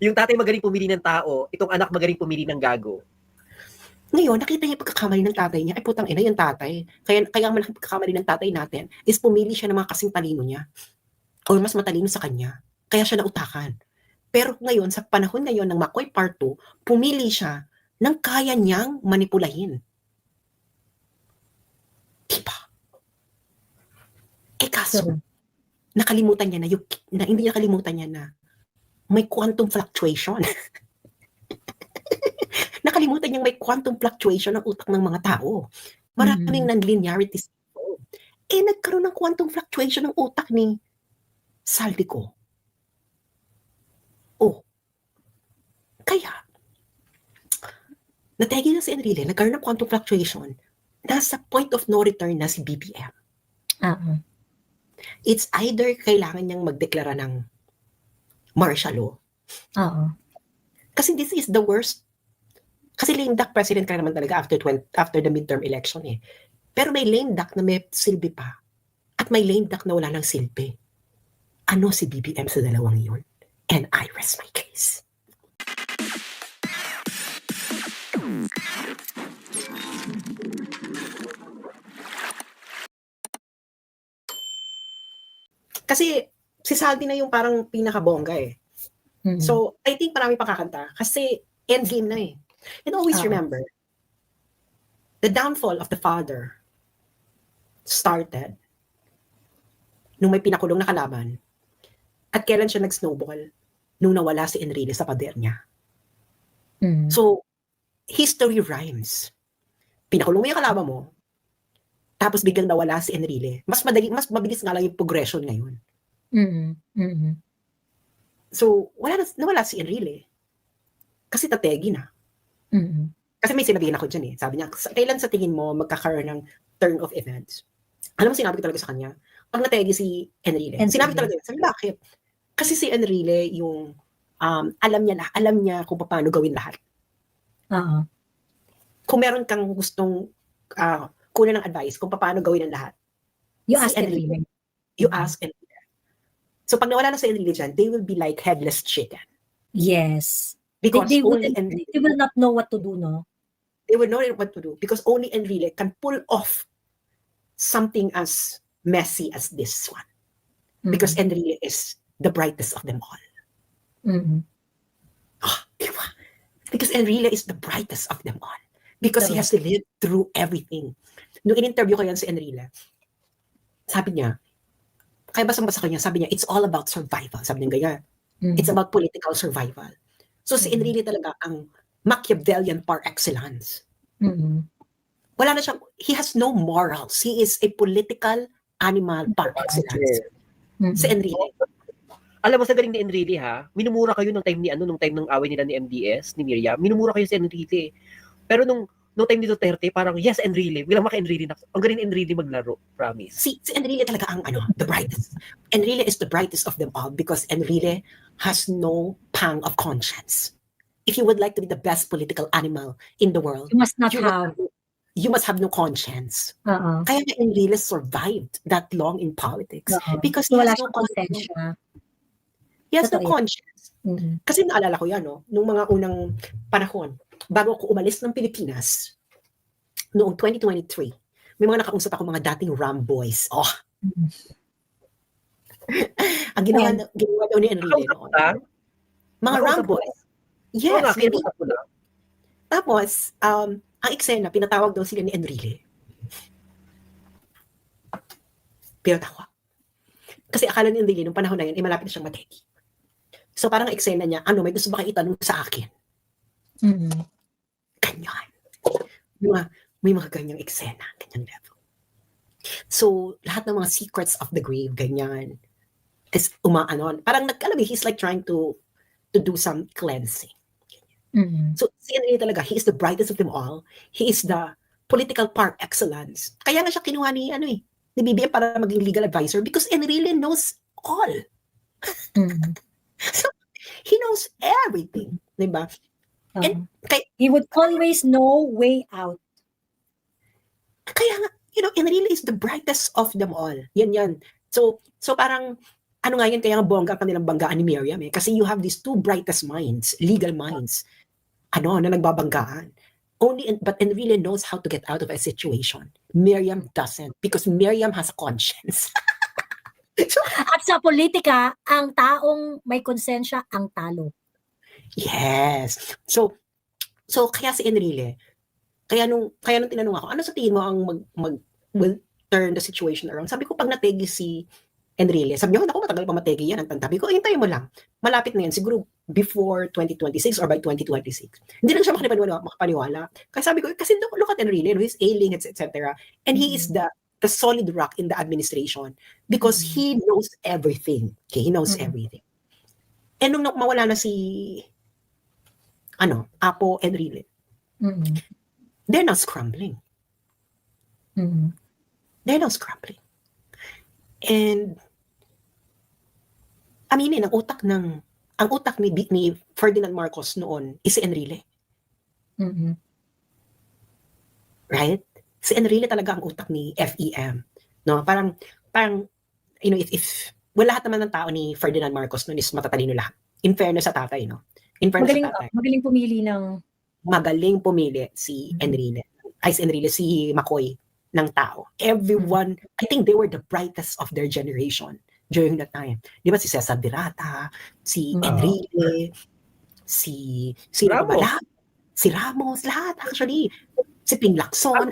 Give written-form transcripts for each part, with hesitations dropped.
Yung tatay magaling pumili ng tao, itong anak magaling pumili ng gago. Ngayon, nakita niya yung pagkakamali ng tatay niya. Ay, putang ina, yung tatay. Kaya ang malaking pagkakamali ng tatay natin is pumili siya ng mga kasing talino niya. O mas matalino sa kanya. Kaya siya nautakan. Pero ngayon, sa panahon ngayon ng McCoy Part 2, pumili siya ng kaya niyang manipulahin. Diba? Kaso, nakalimutan niya hindi niya nakalimutan niya na may quantum fluctuation. Nakalimutan niyang may quantum fluctuation ang utak ng mga tao. Maraming non-linearities. Nagkaroon ng quantum fluctuation ng utak ni Saldico. Kaya, nategi na si Enrile, nagkaroon ng quantum fluctuation, nasa point of no return na si BBM. It's either kailangan niyang magdeklara ng martial law. Kasi this is the worst. Kasi lame duck president ka naman talaga after the midterm election eh. Pero may lame duck na may silbi pa. At may lame duck na wala ng silbi. Ano si BBM sa dalawang yun? And I rest my case. Kasi si Saldi na yung parang pinakabongga eh. So, I think marami pa kakanta. Kasi endgame na eh. And always remember, the downfall of the father started nung may pinakulong na kalaban at kailan siya nag-snowball nung nawala si Enrile sa pader niya. So, history rhymes. Pinakulong mo yung kalaban mo, tapos biglang nawala si Enrile. Mas mabilis nga lang yung progression ngayon. So, nawala si Enrile. Kasi tategi na. Kasi may sinabihin ako dyan eh. Sabi niya, kailan sa tingin mo magkakaroon ng turn of events? Alam mo, sinabi ko talaga sa kanya, pag nategi si Enrile, sinabi talaga yun. Sabi, bakit? Kasi si Enrile yung alam niya kung paano gawin lahat. Kung meron kang gustong kunin ng advice kung paano gawin ang lahat, you ask Enrile. You ask Enrile. So pag nawala na si Enrile dyan, they will be like headless chicken. Yes. Because they will not know what to do, no? They will know what to do because only Enrile can pull off something as messy as this one. Because Enrile is the brightest of them all. Diba? Because Enrile is the brightest of them all. Because he has to live through everything. Nung in-interview ko yan si Enrile, sabi niya, kaya basang-basa ko niya, sabi niya, it's all about survival. Sabi niya ganyan. It's about political survival. So si Enrile talaga ang Machiavellian par excellence. Wala na siyang, he has no morals. He is a political animal par excellence. Si Enrile. Alam mo, sa galing ni Enrile ha, minumura kayo nung time ng away nila ni MDS, ni Miriam, minumura kayo si Enrile. Pero nung time ni Duterte, parang, yes, Enrile. Bilang maka-Enrile na. Ang galing ni Enrile maglaro, promise. Si Enrile talaga ang the brightest. Enrile is the brightest of them all because Enrile has no pang of conscience. If you would like to be the best political animal in the world, you must have no conscience. Kaya nga Enrile survived that long in politics because he has no conscience. He has no conscience. Kasi naalala ko yan, no? Nung mga unang panahon, bago ako umalis ng Pilipinas, noong 2023, may mga nakausap ako mga dating Ram boys. Ang ginawa daw ni Enrile noon. Mga Ram boys. Yes. Tapos, ang eksena, pinatawag daw sila ni Enrile. Pinatawag. Kasi akala ni Enrile, nung panahon na yun, malapit na siyang mateki. So parang eksena niya, may gusto ba kayo itanong sa akin? Ganyan. May mga ganyang eksena, ganyang level. So, lahat ng mga secrets of the grave, ganyan, is parang he's like trying to do some cleansing. So, si Enrile talaga, he is the brightest of them all. He is the political par excellence. Kaya nga siya kinuha ni BBM para maging legal advisor because Enrile knows all. So, he knows everything. Diba? And he would always know way out. Kaya nga, Enrile is the brightest of them all. Yan. So parang, ano nga yan, kaya nga bongga ang kanilang banggaan ni Miriam eh. Kasi you have these two brightest minds, legal minds, na nagbabanggaan. But Enrile knows how to get out of a situation. Miriam doesn't, because Miriam has a conscience. At sa politika, ang taong may konsensya ang talo. Yes. So kaya si Enrile, kaya nung tinanong ako, ano sa tingin mo ang will turn the situation around? Sabi ko, pag nategi si Enrile, sabi niya, naku, matagal pa mategi yan. Sabi ko, hintayin mo lang. Malapit na yan, siguro before 2026 or by 2026. Hindi lang siya makapaniwala. Kasi sabi ko, kasi look at Enrile, he's ailing, etc. And he is the solid rock in the administration because he knows everything. Okay, he knows everything. And nung mawala na si Apo Enrile, they're not scrambling. They're not scrambling. And aminin, ang utak ni Ferdinand Marcos noon is si Enrile. Right? Si Enrile talaga ang utak ni FEM. No, parang if lahat naman ng tao ni Ferdinand Marcos noon is matatalino lahat. In fairness sa tatay, no? In fairness sa tatay. Magaling pumili ng Magaling pumili si Enrile. Si Enrile, si McCoy ng tao. Everyone, I think they were the brightest of their generation during that time. Di ba si Cesar Dirata, si Enrile, si Ramos. Si Ramos, lahat actually. Si Ping Lacson.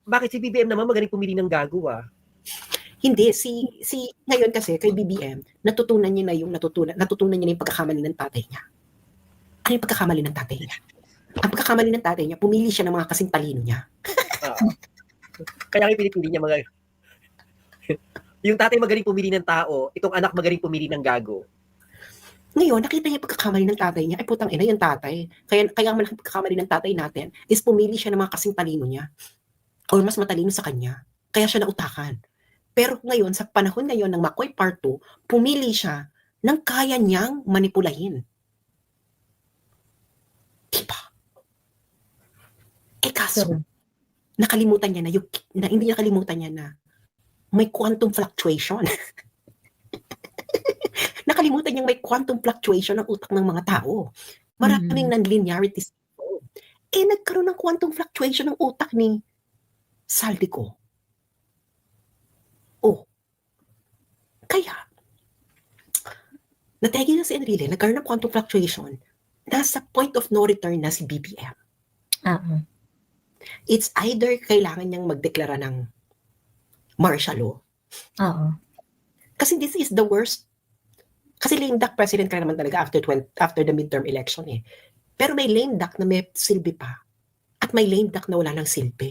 Bakit si BBM naman magaling pumili ng gago Hindi, ngayon kasi kay BBM, natutunan niya yung pagkakamali ng tatay niya. Ano yung pagkakamali ng tatay niya? Ang pagkakamali ng tatay niya, pumili siya ng mga kasing talino niya. Kaya pinipili niya mga yung tatay magaling pumili ng tao, itong anak magaling pumili ng gago. Ngayon, nakita niya yung pagkakamali ng tatay niya, ay putang ina yung tatay. Kaya ang malaking pagkakamali ng tatay natin is pumili siya ng mga kasing talino niya. Or mas matalino sa kanya. Kaya siya nautakan. Pero ngayon, sa panahon ngayon ng McCoy Part 2, pumili siya ng kaya niyang manipulahin. Diba? Kaso, nakalimutan niya hindi nakalimutan niya na may quantum fluctuation. Nakalimutan niyang may quantum fluctuation ang utak ng mga tao. Maraming non-linearities. Nagkaroon ng quantum fluctuation ng utak ni Saldico. Kaya, nategi na si Enrile, nagkaroon ng quantum fluctuation, nasa point of no return na si BBM. It's either kailangan niyang magdeklara ng martial law. Kasi this is the worst. Kasi lame duck president ka naman talaga after the midterm election eh. Pero may lame duck na may silbi pa. At may lame duck na wala ng silbi.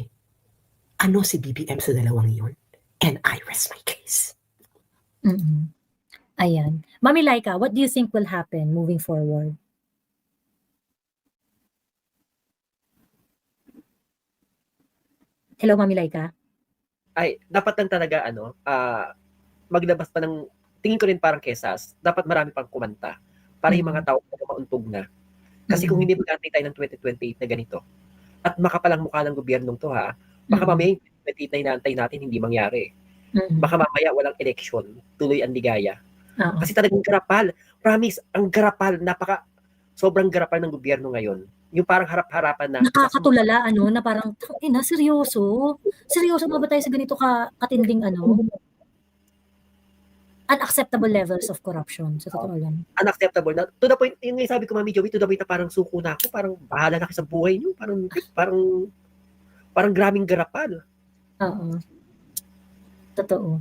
Ano si BBM sa dalawang yun? And I rest my case. Ayan. Mami Laika, what do you think will happen moving forward? Hello, Mami Laika? Ay, dapat lang talaga maglabas pa ng, tingin ko rin parang Kesas, dapat marami pang kumanta para yung mga tao mauntog na. Kasi kung hindi mag-antay tayo ng 2028 na ganito, at makapalang mukha ng gobyernong to baka mamaya yung 2028 na inaantay natin hindi mangyari. Baka mamaya walang election, tuloy ang ligaya. Kasi talagang garapal. Promise, ang garapal, sobrang garapal ng gobyerno ngayon. Yung parang harap-harapan na. Nakakatulala, na parang, seryoso? Seryoso ba tayo sa ganito katinding, unacceptable levels of corruption, sa totoo lang. Unacceptable na. To the point, yung sabi ko, Mami Joey, to the point na parang suko na ako, parang bahala na kayo sa buhay niyo, parang graming garapal. Oo. Totoo.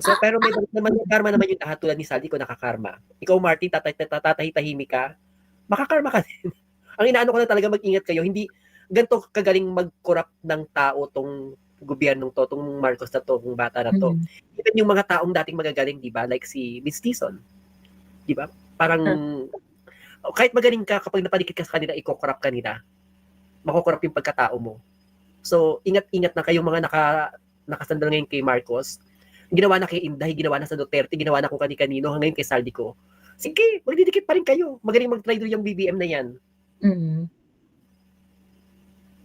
So, pero may karma naman yung lahat tulad ni Saldi ko nakakarma. Ikaw, Martin, tatahimik ka, makakarma ka din. Ang inaano ko na talaga mag-ingat kayo, hindi ganito kagaling mag-corrupt ng tao tong gobyernong to, tong Marcos na to, tong bata na to. Even yung mga taong dating magagaling, di ba? Like si Miss Tison. Di ba? Parang, kahit magaling ka, kapag napalikit ka sa kanila, iko-corrupt ka nila. Mako-corrupt yung pagkatao mo. So, ingat-ingat na kayong mga nakasandal ngayon kay Marcos. Ginawa na kay Inday, ginawa na sa Duterte, ginawa na kung kani-kanino, hanggang kay Saldico. Sige, magdidikit pa rin kayo. Magaling mag-try yung BBM na yan.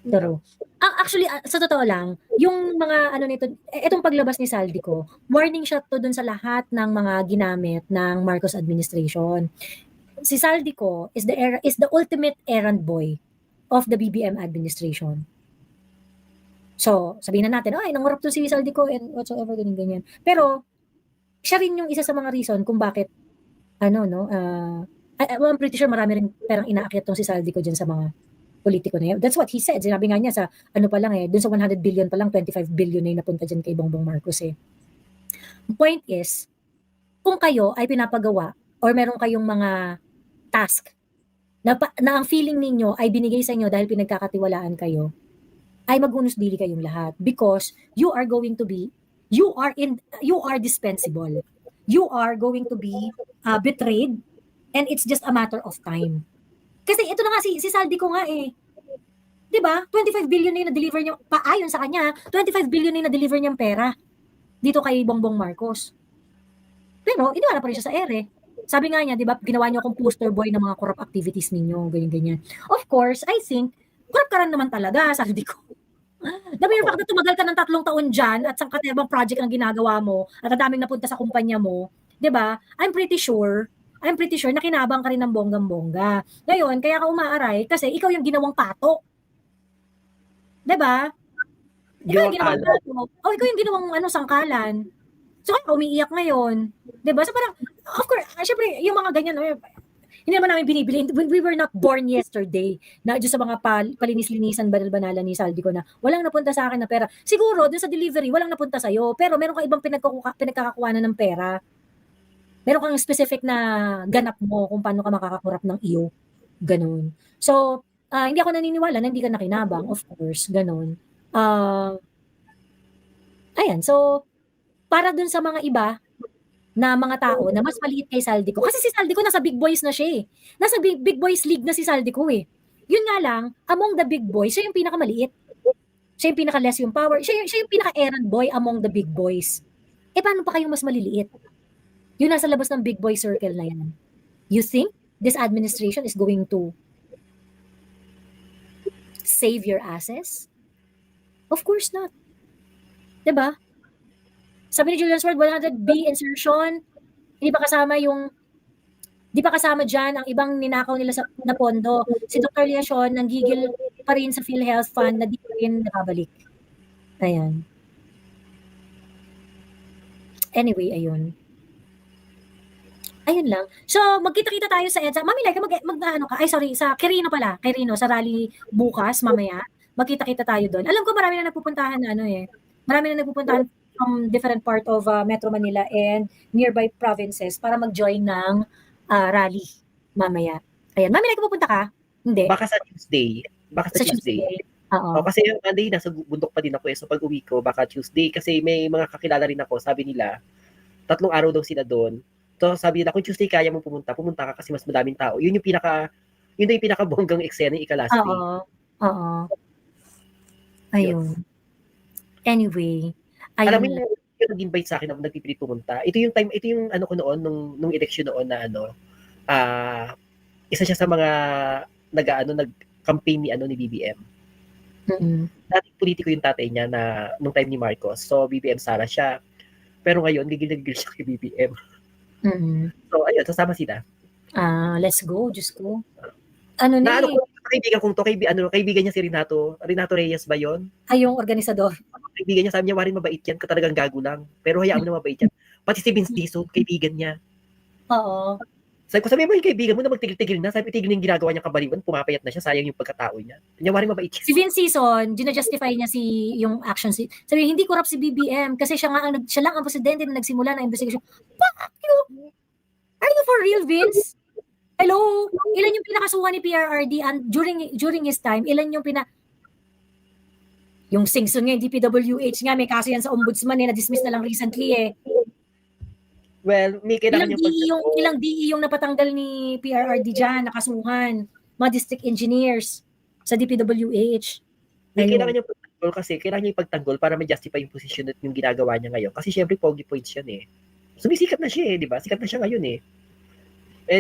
True. Actually, sa totoo lang, yung mga ano nito, itong paglabas ni Saldico, warning shot to dun sa lahat ng mga ginamit ng Marcos administration. Si Saldico is the ultimate errand boy of the BBM administration. So, sabihin na natin, ay, nangurap to si Saldico and whatsoever, ganyan. Pero, siya rin yung isa sa mga reason kung bakit, I'm pretty sure marami rin perang inaakyat tong si Saldico dyan sa mga politiko na yun. That's what he said. Sinabi nga niya sa, dun sa 100 billion pa lang, 25 billion na yung napunta dyan kay Bongbong Marcos eh. Point is, kung kayo ay pinapagawa or meron kayong mga task na ang feeling ninyo ay binigay sa inyo dahil pinagkakatiwalaan kayo, ay maghunos-dili kayong lahat because you are dispensable. You are going to be betrayed and it's just a matter of time. Kasi ito na nga si Saldico nga eh. 'Di ba? 25 billion na yung na-deliver niya, paayon sa kanya, 25 billion na yung na-deliver niyang pera dito kay Bongbong Marcos. Pero iniwala pa rin siya sa ere. Sabi nga niya, 'di ba, ginawa niyo akong poster boy ng mga corrupt activities ninyo, ganyan. Of course, I think corrupt ka rin naman talaga, Saldico. The mere fact na tumagal ka ng 3 taon dyan at sa katibang project ang ginagawa mo at ang daming napunta sa kumpanya mo, 'di ba? I'm pretty sure na kinabang ka rin ng bonggang-bongga. Ngayon, kaya ka umaaray kasi ikaw yung ginawang pato. 'Di ba? Ikaw yung ginawang pato. O, ikaw yung ginawang sangkalan. So, kaya umiiyak ngayon. 'Di ba? So, parang, of course, syempre, yung mga ganyan, hindi naman namin binibili. We were not born yesterday na dyan sa mga palinis-linisan, banal-banalan ni Saldico na walang napunta sa akin na pera. Siguro, dun sa delivery, walang napunta sa'yo. Pero meron kang ibang pinagkakakuhanan ng pera. Meron kang specific na ganap mo kung paano ka makakakurap ng iyo. Ganun. So, hindi ako naniniwala na hindi ka nakinabang, of course. Ganun. Ayan. So, para dun sa mga iba na mga tao na mas maliit kay Saldico. Kasi si Saldico nasa big boys na siya eh. Nasa big boys league na si Saldico eh. Yun nga lang, among the big boys, siya yung pinakamaliit. Siya yung pinaka-less yung power. Siya yung pinaka-errand boy among the big boys. Eh, paano pa kayong mas maliliit? Yun nasa labas ng big boy circle na yan. You think this administration is going to save your asses? Of course not. Diba? Sabi ni Julian Sword, 100B insertion, hindi pa kasama dyan ang ibang ninakaw nila na pondo. Si Dr. Leacion nanggigil pa rin sa PhilHealth Fund na di pa rin nakabalik. Ayan. Anyway, ayun. Ayun lang. So, magkita-kita tayo sa EDSA. Mami, like, sa Quirino pala. Quirino, sa rally bukas, mamaya. Magkita-kita tayo doon. Alam ko marami na nagpupuntahan Marami na nagpupuntahan from different part of Metro Manila and nearby provinces para mag-join ng rally mamaya. Ayan. Mami, like, pupunta ka? Hindi. Baka sa Tuesday. Sa Tuesday. Oo. Kasi yung Monday, nasa bundok pa din ako. So pag uwi ko, baka Tuesday. Kasi may mga kakilala rin ako. Sabi nila, 3 araw daw sila doon. So sabi nila, kung Tuesday kaya mo pumunta ka kasi mas madaming tao. Yun yung pinaka-bonggang eksena yung ika-last day. Oo. Ayun. Anyway. Ayun. Alam mo yung nag-invite sa akin na nagpipilit pumunta. Ito yung ano ko noon, nung election noon na isa siya sa mga nag-campaign ni BBM. Mm-hmm. Dating politiko yung tatay niya na nung time ni Marcos. So BBM Sara siya. Pero ngayon, gigil siya kay BBM. Mm-hmm. So ayun, sasama sila. Let's go, Diyos ko. Kaibigan kong to, kaibigan niya si Renato Reyes ba yun? Yung organisador. Kaibigan niya, sabi niya, Warin, mabait yan, talagang gago lang. Pero hayaan mo na mabait yan. Pati si Vince Dizon, kaibigan niya. Oo. Sabi mo yung kaibigan mo na magtigil-tigil na, sabi tigil na yung ginagawa niyang kabaliwan, pumapayat na siya, sayang yung pagkatao niya. Kanya, Warin, mabait yan. Si Vince Dizon, gina-justify niya yung action. Sabi, hindi corrupt si BBM kasi siya lang ang presidente na nagsimula ng investigation. Fuck you! Are you for real, Vince? Hello? Ilan yung pinakasuhan ni PRRD and during his time, ilan yung yung Singson nga, yung DPWH nga, may kaso yan sa ombudsman na-dismiss na lang recently eh. Well, may kailangan ilang DE yung napatanggal ni PRRD dyan, nakasuhan, mga district engineers sa DPWH. May kailangan yung pagtanggol kasi kailangan yung pagtanggol para ma-justify yung position at yung ginagawa niya ngayon. Kasi syempre, pogi points yan eh. Sumisikat na siya eh, di ba? Sikat na siya ngayon eh.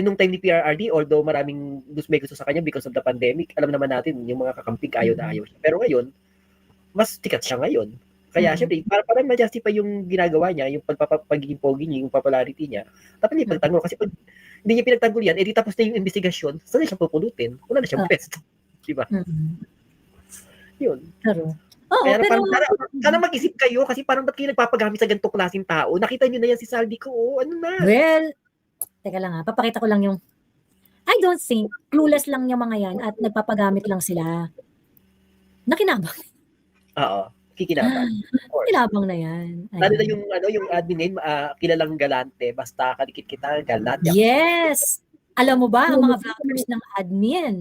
nung time ni PRRD, although maraming may gusto sa kanya because of the pandemic, alam naman natin, yung mga kakamping ayaw na ayaw siya. Pero ngayon, mas tikat siya ngayon. Kaya syempre, para ma-justify yung ginagawa niya, yung pagiging pogi niya, yung popularity niya, dapat niya ipagtanggol. Kasi pag hindi niya pinagtanggol yan, edi tapos na yung investigasyon, saan siya pupulutin? Wala na siyang pwesto. Diba? Yun. Pero, oo, Kaya pero, sana mag-isip kayo kasi parang ba't kayo nagpapagamit sa ganitong klaseng tao? Nakita niyo na yan si Saldi ko, ano na? well, teka lang papakita ko lang yung, I don't think, clueless lang yung mga yan at nagpapagamit lang sila. Nakinabang. Oo, kikinabang. Kinabang na yan. Lalo na yung admin name, kilalang galante, basta kadikit kita, galante. Yes! Alam mo ba, ang mga vloggers ng admin,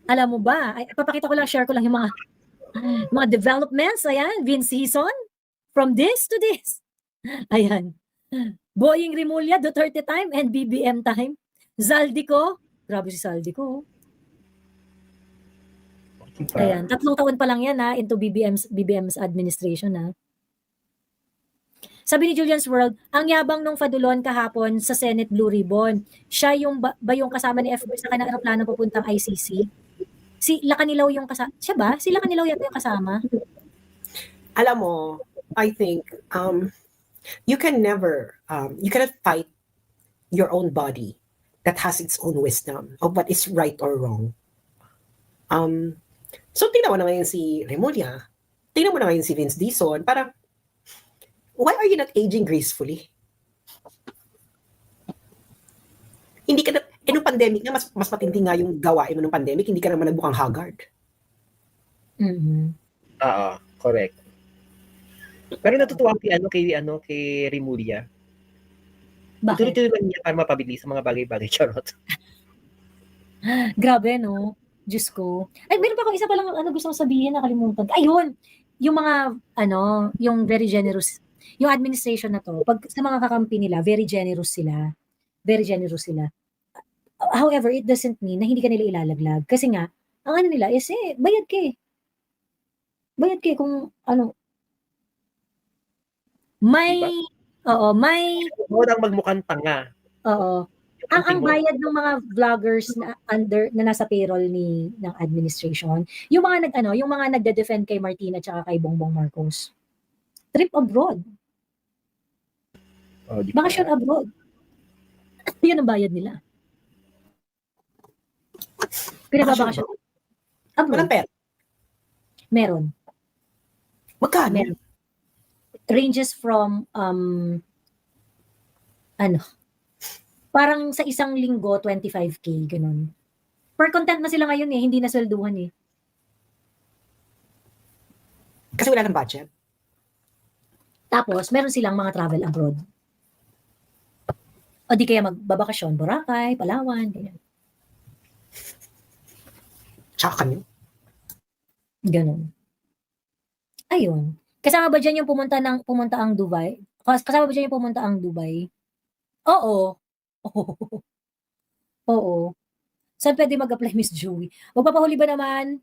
alam mo ba, papakita ko lang, share ko lang yung mga developments, ayan, Vince Season, from this to this. Ayan. Boying Rimulya, Duterte time, and BBM time. Zaldico, grabe si Zaldico. Ayan, 3 taon pa lang yan into BBM's administration Sabi ni Julian's World, ang yabang nung Fadulon kahapon sa Senate Blue Ribbon. Siya yung ba yung kasama ni FB sa kanyang aeroplano papuntang ICC? Si Lacanilaw yung kasama. Siya ba? Si Lacanilaw yata yung kasama. Alam mo, I think you can never you cannot fight your own body that has its own wisdom of what is right or wrong. So tingnan mo na ngayon si Remulla, tingnan mo na ngayon si Vince Dizon, parang why are you not aging gracefully? Hindi ka na, nung pandemic na, mas matindi nga yung gawain mo nung pandemic, hindi ka naman nagmukhang haggard. Oo, correct. Pero natutuwa kay Remulla. Bakit? Tuloy-tuloy lang niya para mapabilis sa mga bagay-bagay, charot. Grabe, no? Diyos ko. Ay, meron pa ako isa pa lang gusto kong sabihin, nakalimutan. Ayun! Yung mga, yung very generous, yung administration na to, pag sa mga kakampi nila, very generous sila. Very generous sila. However, it doesn't mean na hindi ka nila ilalaglag. Kasi nga, ang nila is, bayad ka Bayad ka kung, may, may, Huwag nang magmukhang tanga. oo. Ang bayad ng mga vloggers na nasa payroll ng administration, yung mga nagde-defend kay Martina at kay Bongbong Marcos. Trip abroad. Bakasyon abroad. Yan ang bayad nila. Pinababakasyon. Abroad. Walang pera. Meron. Magkano? Meron. Ranges from parang sa isang linggo 25K ganun. Per content na sila ngayon hindi na swelduhan Kasi wala ng budget. Tapos meron silang mga travel abroad. O di kaya magbabakasyon, Boracay, Palawan, ganyan. Tsaka kami. Ganun. Ayun. Kasama ba dyan yung pumunta ang Dubai? Kasama ba dyan yung pumunta ang Dubai? Oo. Oo. Saan pwede mag-apply, Miss Joey? Magpapahuli ba naman?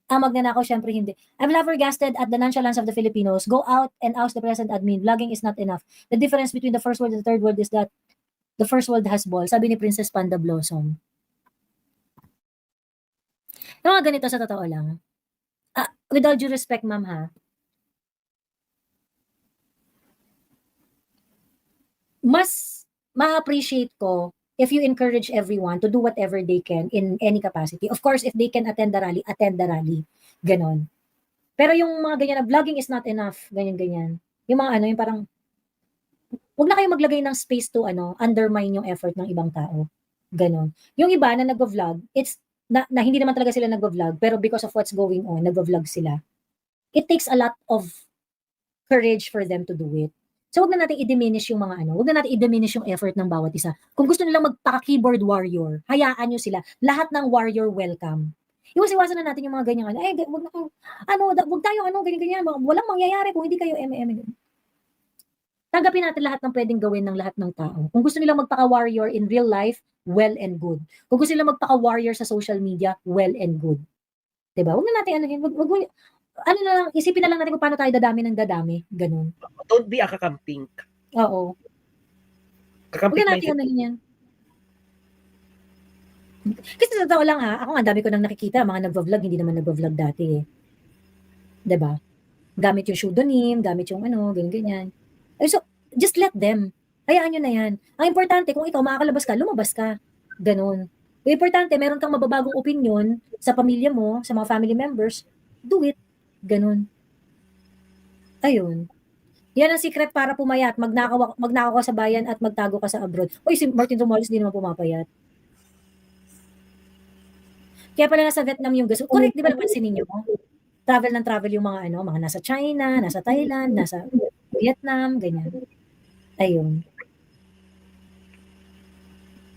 Magnanakaw, syempre hindi. I'm flabbergasted at the nonchalance of the Filipinos. Go out and oust the present admin. Vlogging is not enough. The difference between the first world and the third world is that the first world has balls. Sabi ni Princess Panda Blossom. Yung mga ganito sa totoo lang. With all due respect, ma'am mas ma-appreciate ko if you encourage everyone to do whatever they can in any capacity. Of course, if they can attend the rally. Ganon. Pero yung mga ganyan na vlogging is not enough, ganyan. Yung mga yung parang, huwag na kayo maglagay ng space to undermine yung effort ng ibang tao. Ganon. Yung iba na nagvo-vlog, it's na hindi naman talaga sila nagvo-vlog, pero because of what's going on, nagvo-vlog sila. It takes a lot of courage for them to do it. So, wag na natin i-diminish yung mga wag na natin i-diminish yung effort ng bawat isa. Kung gusto nilang magpaka-keyboard warrior, hayaan nyo sila. Lahat ng warrior welcome. Iwas-iwasan na natin yung mga ganyan. Wag na wag tayo ganyan. Walang mangyayari kung hindi kayo Tanggapin natin lahat ng pwedeng gawin ng lahat ng tao. Kung gusto nilang magpaka-warrior in real life, well and good. Kung gusto nilang magpaka-warrior sa social media, well and good. Diba? Wag na natin isipin na lang natin kung paano tayo dadami ng dadami. Ganun. Don't be a kakamping. Oo. Kakampik Huwag natin mindset. anahin yan. Kasi sa totoo lang ha, ako nga dami ko nang nakikita, mga nagvo-vlog, hindi naman nagvo-vlog dati eh. 'Di ba? Gamit yung pseudonym, gamit yung ano, ganyan-ganyan. Eh, so, just let them. Hayaan nyo na yan. Ang importante, kung ikaw makakalabas ka, lumabas ka. Ganon. Ang importante, meron kang mababagong opinion sa pamilya mo, sa mga family members, do it. Ganon. Ayun. Yan ang secret para pumayat. Magnakaw ka sa bayan at magtago ka sa abroad. Uy, si Martin Romualdez di naman pumapayat. Kaya pala nasa Vietnam yung gusto. Correct, di ba napansin ninyo? Travel ng travel yung mga ano, mga nasa China, nasa Thailand, nasa Vietnam, ganyan. Ayun.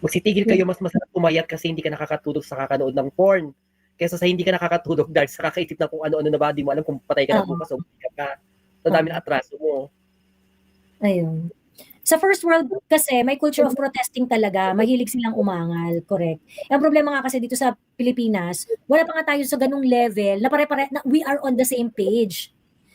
Magsitigil kayo, mas masarap pumayat kasi hindi ka nakakatulog sa kakanood ng porn. Kaysa sa hindi ka nakakatulog dahil sa kakaisip na kung ano-ano na ba, di mo alam kung patay ka na bukas o bukas ka. Sa dami ng atraso mo. Ayun. Sa first world kasi, may culture of protesting talaga. Mahilig silang umangal. Correct. Ang problema nga kasi dito sa Pilipinas, wala pa nga tayo sa ganung level na pare-pare, na we are on the same page.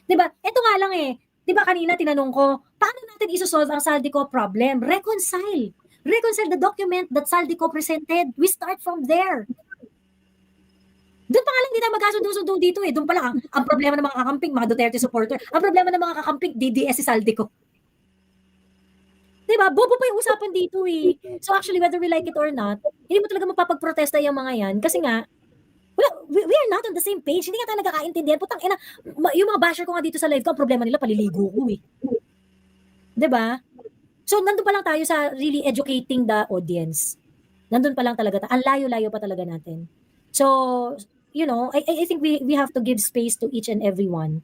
Diba? Ito nga lang eh. Diba kanina tinanong ko, paano natin isosolve ang Saldico problem? Reconcile. Reconcile the document that Saldico presented. We start from there. Doon pa nga lang hindi tayo magkasundo-sundo dito eh. Doon pa lang ang problema ng mga kakamping, mga Duterte supporter. Ang problema ng mga kakamping, DDS si Saldico. Diba? Bobo pa yung usapan dito eh. So actually, whether we like it or not, hindi mo talaga mapapagprotesta yung mga yan. Kasi nga, we are not on the same page. Hindi nga tayo nagkakaintindihan. Putang ina, yung mga basher ko nga dito sa live ko, ang problema nila, paliligo ko eh. Diba? So, nandun pa lang tayo sa really educating the audience. Nandun pa lang talaga. Ang layo-layo pa talaga natin. So, you know, I think we have to give space to each and every one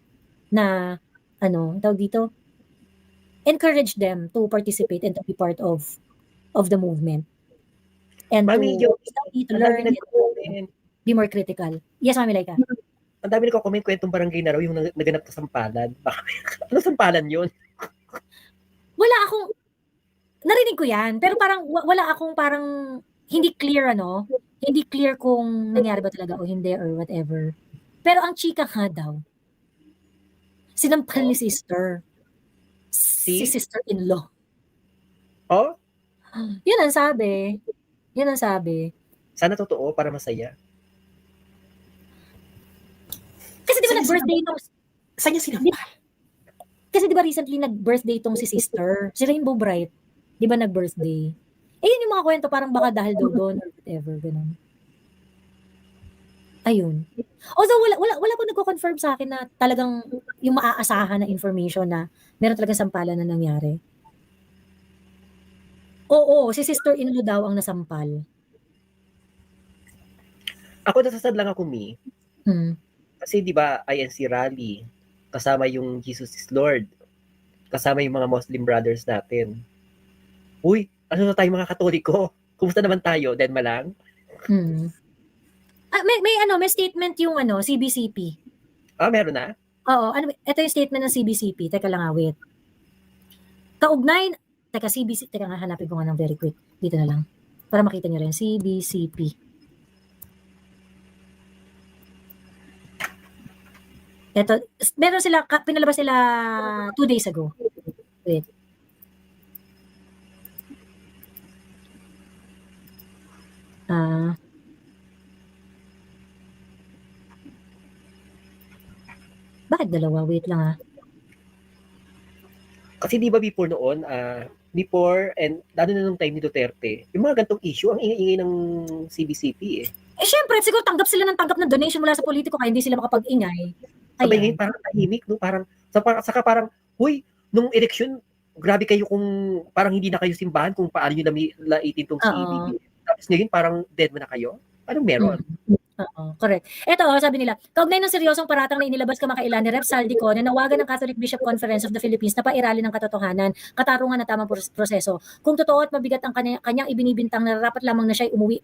na, tawag dito, encourage them to participate and to be part of the movement. And Mami, to yung study, to ang dami learn, nagko-comment. be more critical. Yes, Mami Laika. Ang dami nagko-comment kwentong barangay na raw yung naganap na sampalan. Ano sampalan yun? Wala akong, narinig ko yan, pero parang wala akong parang hindi clear hindi clear kung nangyari ba talaga o hindi or whatever. Pero ang chika nga daw, sinampal ni sister. Si sister-in-law. Oh? Yun ang sabi. Yun ang sabi. Sana totoo para masaya. Kasi di ba nag-birthday nung... Saan niya sinampal? Kasi di ba recently nag-birthday tong si sister, si Rainbow Bright. Di ba nag-birthday? Eh yun yung mga kwento, parang baka dahil daw doon or whatever, ganun. Ayun. Although wala po nagko-confirm sa akin na talagang yung maaasahan na information na meron talagang sampalan na nangyari. Oo, si sister-in-law daw ang nasampal. Ako nasasad lang ako, Mi. Hmm. Kasi di ba INC rally, kasama yung Jesus is Lord, kasama yung mga Muslim brothers natin. Uy, ano na tayo mga Katoliko? Kumusta naman tayo? Denma lang? Hmm. May statement yung CBCP. Ah, meron na? Oo, ito yung statement ng CBCP. Teka lang wait. Teka nga, hanapin ko nga ng very quick. Dito na lang. Para makita nyo rin. CBCP. Ito, meron sila, pinalabas sila 2 days ago. Wait. Bakit dalawa? Wait lang Kasi di ba before noon, before and lalo na nung time ni Duterte, yung mga gantong issue, ang ingay-ingay ng CBCP eh. Eh syempre, siguro tanggap sila ng donation mula sa politiko kaya hindi sila makapag-ingay. Sabay ngayon parang tahimik, no? Parang, saka parang, huy, nung election, grabe kayo kung parang hindi na kayo simbahan kung paano nyo laitin tong CBCP. Tapos ngayon parang dead mo na kayo? Anong meron? Oo, correct. Ito, sabi nila, kaugnay ng seryosong paratang na inilabas kamakailan ni Rep. Saldico na nawagan ng Catholic Bishop Conference of the Philippines na pairali ng katotohanan, katarungan at tamang proseso. Kung totoo at mabigat ang kanyang ibinibintang na rapat lamang na siya'y umuwi.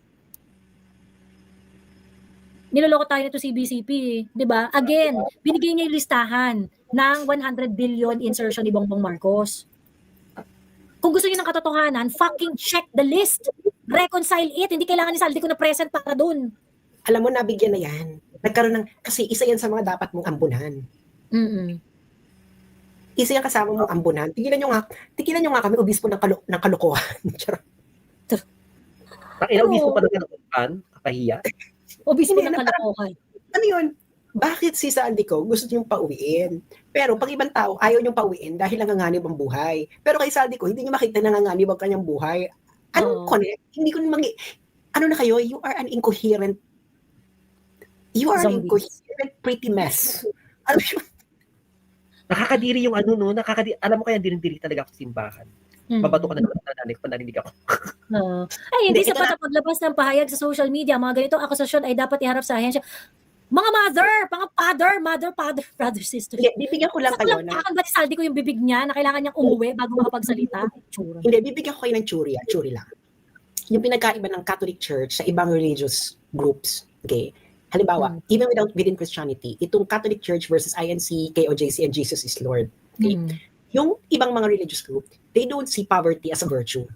Niloloko tayo nito CBCP, di ba? Again, binigay niya yung listahan ng 100 billion insertion ni Bongbong Marcos. Kung gusto niyo ng katotohanan, fucking check the list. Reconcile it. Hindi kailangan ni Saldico na present para dun. Alam mo, nabigyan na yan. Nagkaroon ng, kasi isa yan sa mga dapat mong ambunan. Isa yung kasama mong ambunan. Tigilan nyo nga kami, obispo ng kalokohan. Charot. Pakina, obispo pa na kinakapan, kakahiya. Obispo Hindi, ng kalokohan. Ano yun? Bakit si Sandy ko gusto niyong pauwiin? Pero pag ibang tao, ayaw niyong pauwiin dahil nanganganib ang buhay. Pero kay Sandy ko, hindi niyo makita na nanganganib ang kanyang buhay. Anong connect? Hindi ko ano na kayo? You are an incoherent pretty mess. Ano yun? Nakakadiri yung ano, no? Alam mo kaya diri talaga ako sa simbahan. Babato ka na naman, pananinig ako. Ay, hindi Hindi, sapat ang paglabas ng pahayag sa social media. Mga ganitong akusasyon ay dapat iharap sa ahensya. Mga mother, mga father, sister. Hindi, bibigyan ko lang kayo na... Ba si Saldi ko yung bibig niya na kailangan niyang umuwi bago makapagsalita? Tsura. Hindi, bibigyan ko kayo ng tsuri lang. Yung pinagkaiba ng Catholic Church sa ibang religious groups, okay? Halimbawa, even within Christianity, itong Catholic Church versus INC, KOJC, and Jesus is Lord. Okay? Yung ibang mga religious group, they don't see poverty as a virtue.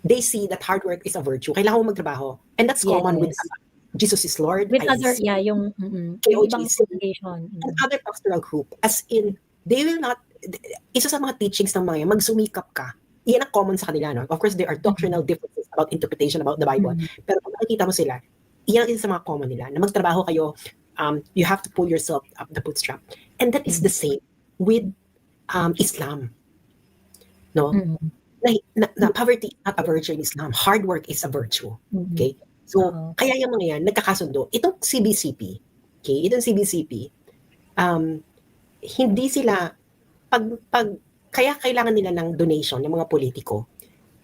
They see that hard work is a virtue. Kailangan mo magtrabaho. And that's common with Jesus is Lord. With INC, other, yung ibang congregation. and other pastoral group. As in, they will not, isa sa mga teachings ng mga yan, magsumikap ka. Iyan ang common sa kanila. No? Of course, there are doctrinal differences about interpretation about the Bible. Pero pag nakikita mo sila, iyan ang isa sa mga common nila. Na magtrabaho kayo, you have to pull yourself up the bootstrap. And that is the same with Islam. No? Na poverty is not a virtue in Islam. Hard work is a virtue. Okay? So, kaya yung mga yan, nagkakasundo. Itong CBCP, okay? Itong CBCP, hindi sila, kaya kailangan nila ng donation ng mga politiko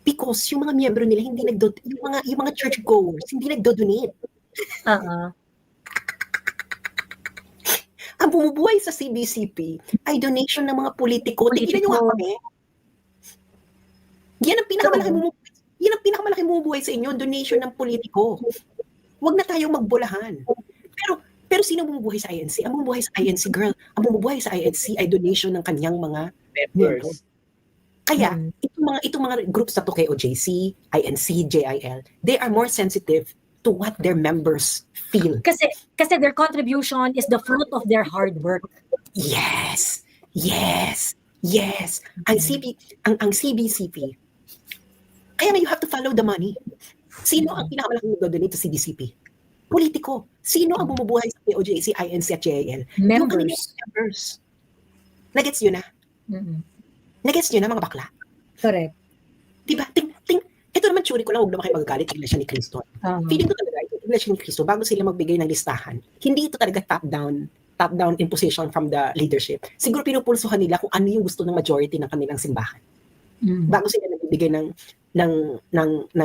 because yung mga miyembro nila hindi yung mga church goers hindi nagdo-donate. Ang bumubuhay sa CBCP ay donation ng mga politiko. Tigilan nyo nga kami. Yan ang pinakamalaking bumubuhay sa inyo, donation ng politiko. Huwag na tayong magbulahan. Pero sino bumubuhay sa INC? Ang bumubuhay sa INC, girl, ang bumubuhay sa INC ay donation ng kanyang mga members. Kaya, itong mga groups na to, KOJC, INC, JIL, they are more sensitive to what their members feel. Kasi their contribution is the fruit of their hard work. Yes. Ang CBCP, kaya nga you have to follow the money. Sino ang pinakamalaking nagdo-donate sa CBCP? Politiko. Sino ang bumubuhay sa POJC, INC at JIL? Yung members. Nagets yun na? Nagets yun na mga bakla? Correct. Diba? Ito naman tsuri ko lang, huwag naman kayo magagalit, Iglesia ni Cristo. Feeling ko talaga, ito Iglesia ni Cristo, bago sila magbigay ng listahan, hindi ito talaga top-down imposition from the leadership. Siguro pinupulsuhan nila kung ano yung gusto ng majority ng kanilang simbahan. Bago sila nagbibigay ng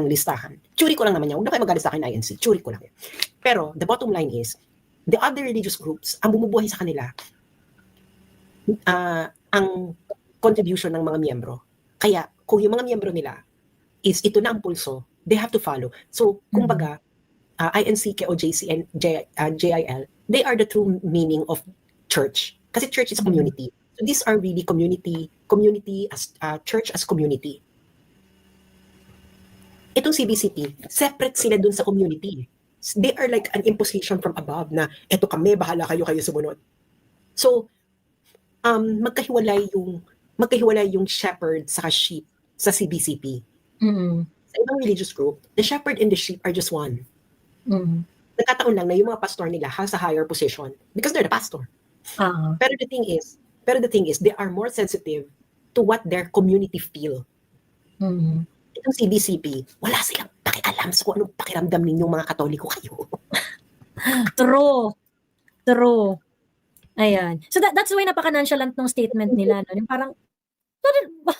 listahan. Tsuri ko lang naman yan. Huwag na kayo magalit sa akin, INC. Tsuri ko lang yan. Pero, the bottom line is, the other religious groups, ang bumubuhay sa kanila, ang contribution ng mga miyembro. Kaya, kung yung mga miyembro nila is ito na ang pulso, they have to follow. So, kumbaga, INC, KOJC, and JIL, they are the true meaning of church. Kasi church is a community. So these are really community as church as community. Itong CBCP, separate sila dun sa community. They are like an imposition from above na eto kami, bahala kayo sumunod. So magkahiwalay yung shepherd sa sheep sa CBCP. Sa ibang religious group, the shepherd and the sheep are just one. Nagkataon lang na yung mga pastor nila has a higher position because they're the pastor. Pero the thing is, they are more sensitive to what their community feel. Itong CBCP, wala silang pakialam sa kung anong pakiramdam ninyong mga Katoliko kayo. True. Ayan. So that's why napaka-nonchalant ng statement nila. No? Yung parang, ba't ba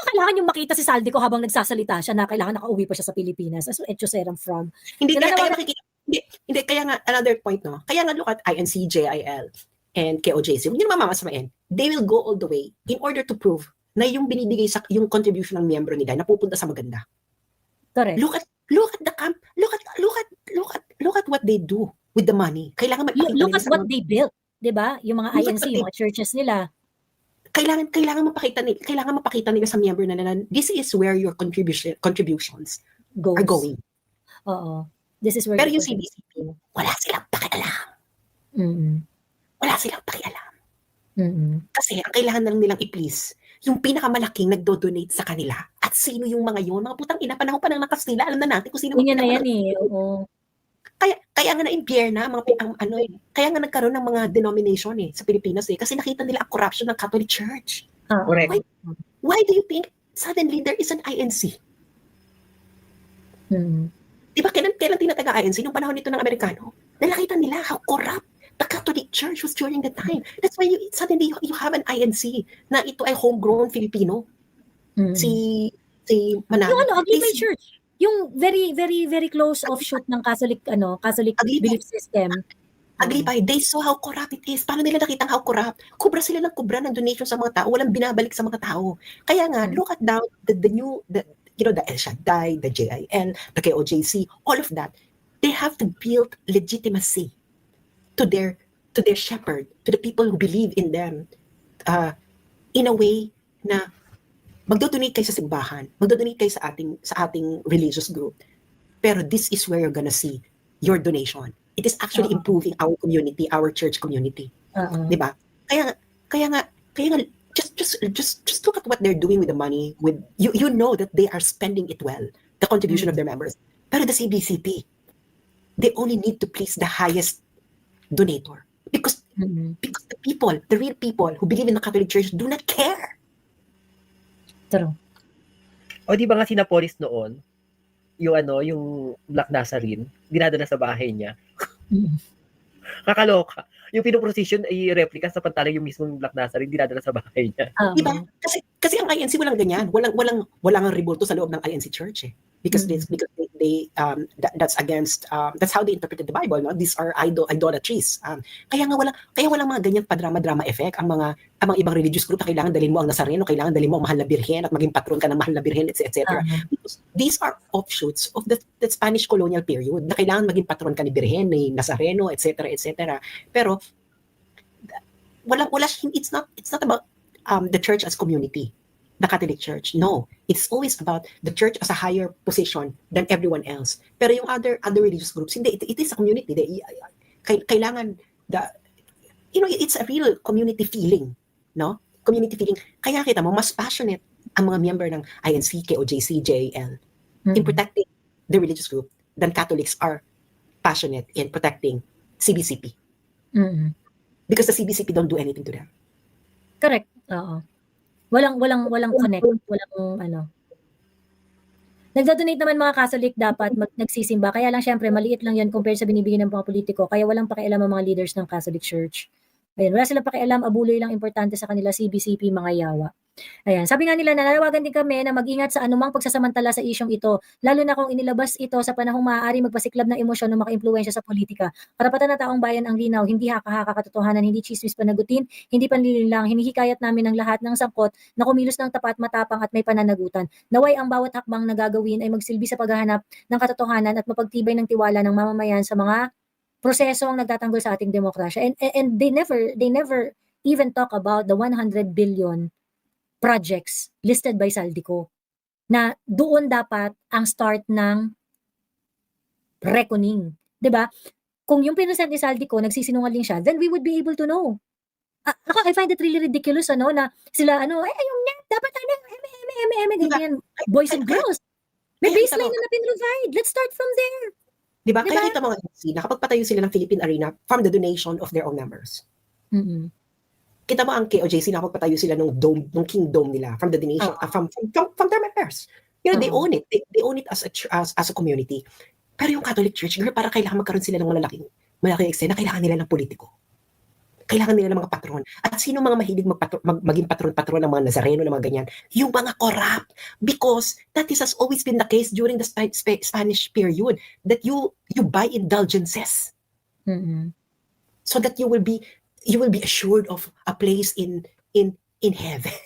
kailangan yung makita si Saldi ko habang nagsasalita siya na kailangan nakauwi pa siya sa Pilipinas? As Etchoseram from. Hindi, kaya nga, another point, no? Kaya nga, look at INC, JIL, and KOJC. Huwag nyo naman mamasamain. They will go all the way in order to prove na yung binibigay sa yung contribution ng miyembro nila napupunta sa maganda. Correct. Look at the camp. Look at what they do with the money. Kailangan look at what they built, 'di ba? Yung mga INC, yung mga churches nila. Kailangan mapakita nila sa miyembro nila na this is where your contributions are going. Oo. This is where. Pero yung CBCP, wala silang pakialam. Wala silang pakialam. Kasi ang kailangan lang nilang i-please yung pinakamalaking nagdo-donate sa kanila. At sino yung mga yun? Mga putang ina, panahon pa ng Kastila, alam na natin kung sino Ganyan na yan pinakamalaki. oo. Kaya nga na-impierna, kaya nga nagkaroon ng mga denomination sa Pilipinas kasi nakita nila ang corruption ng Catholic Church. Correct. Why do you think suddenly there is an INC? Di ba kailan tinataga INC? Nung panahon nito ng Amerikano, nakita nila how corrupt the Catholic Church was during the time. That's why suddenly you have an INC na ito ay homegrown Filipino. Si Manalo. Yung Aglipay Church. Yung very, very, very close offshoot ng Catholic belief system. Aglipay, they saw how corrupt it is. Paano nila nakitang how corrupt? Kubra sila ng kubra ng donation sa mga tao. Walang binabalik sa mga tao. Kaya nga, look at now, the El Shaddai, the JIL, the KOJC, all of that, they have to build legitimacy to their shepherd, to the people who believe in them, in a way na magdodonate kayo sa simbahan, magdodonate kayo sa ating religious group. Pero this is where you're gonna see your donation. It is actually improving our community, our church community. Di ba? Kaya nga, just look at what they're doing with the money. With you know that they are spending it well, the contribution of their members. Pero the CBCP, they only need to please the highest donator because the real people who believe in the Catholic Church do not care. True. O di ba nga si Napolis noon, yung Black Nazarene, dinadala sa bahay niya. Kakaloka. Yung pinoprosession ay replica sa pantalang yung mismong Black Nazarene, dinadala sa bahay niya. Diba? Kasi ang INC walang ganyan. Walang rebulto sa loob ng INC Church because they that's against that's how they interpreted the Bible, no? These are idolatries. Kaya walang mga ganyan padrama-drama effect ang mga ibang religious group na kailangan dalhin mo ang Nazareno, kailangan dalhin mo ang mahal na birhen at maging patron ka ng mahal na birhen, etc. Because these are offshoots of the Spanish colonial period na kailangan maging patron ka ni birhen, ni Nazareno, etc. Pero it's not about the church as community, the Catholic Church. No, it's always about the church as a higher position than everyone else. Pero yung other religious groups, hindi, it is a community. Kailangan it's a real community feeling, no? Community feeling. Kaya kita mo, mas passionate ang mga member ng INC, KOJC, JAL in protecting the religious group than Catholics are passionate in protecting CBCP. Because the CBCP don't do anything to them. Correct. Oo. Walang connect, walang Nagdo-donate naman mga Catholic dapat nagsisimba. Kaya lang syempre maliit lang 'yan compared sa binibigay ng mga politiko. Kaya walang pakialam ang mga leaders ng Catholic Church. Ayun, wala silang pakialam, abuloy lang importante sa kanila, CBCP, mga yawa. Ayan, sabi nga nila, nananawagan din kami na mag-ingat sa anumang pagsasamantala sa isyong ito, lalo na kung inilabas ito sa panahong maaari magpasiklab ng emosyon o maka-impluwensya sa politika. Karapatan ng taong bayan ang linaw, hindi haka-haka katotohanan, hindi chismis panagutin, hindi panlilinlang, hinihikayat namin ang lahat ng sangkot na kumilos ng tapat, matapang at may pananagutan. Naway ang bawat hakbang na gagawin ay magsilbi sa paghahanap ng katotohanan at mapagtibay ng tiwala ng mamamayan sa mga prosesong nagtatanggol sa ating demokrasya. And they never even talk about the 100 billion projects listed by Saldico na doon dapat ang start ng reckoning. 'Di ba? Kung yung pinresent ni Saldico nagsisinungaling siya, then we would be able to know. Ako, I find it really ridiculous na sila yung net dapat ganyan, boys and girls. May baseline na pin-provide. Let's start from there. Diba? Kaya kita mga MC, nakapagpatayo sila ng Philippine Arena from the donation of their own members. Kita mo ang KOJC, nakapagpatayo sila ng dome, ng King Dome nila from the donation, from their members. They own it. They own it as a community. Pero yung Catholic Church, girl, para kailangan magkaroon sila ng malaking eksena, kailangan nila ng politiko. Kailangan nila ng mga patron. At sino mga mahilig maging patron-patron ng mga Nazareno, ng mga ganyan? Yung mga corrupt. Because that has always been the case during the Spanish period, that you buy indulgences. So that you will be assured of a place in heaven.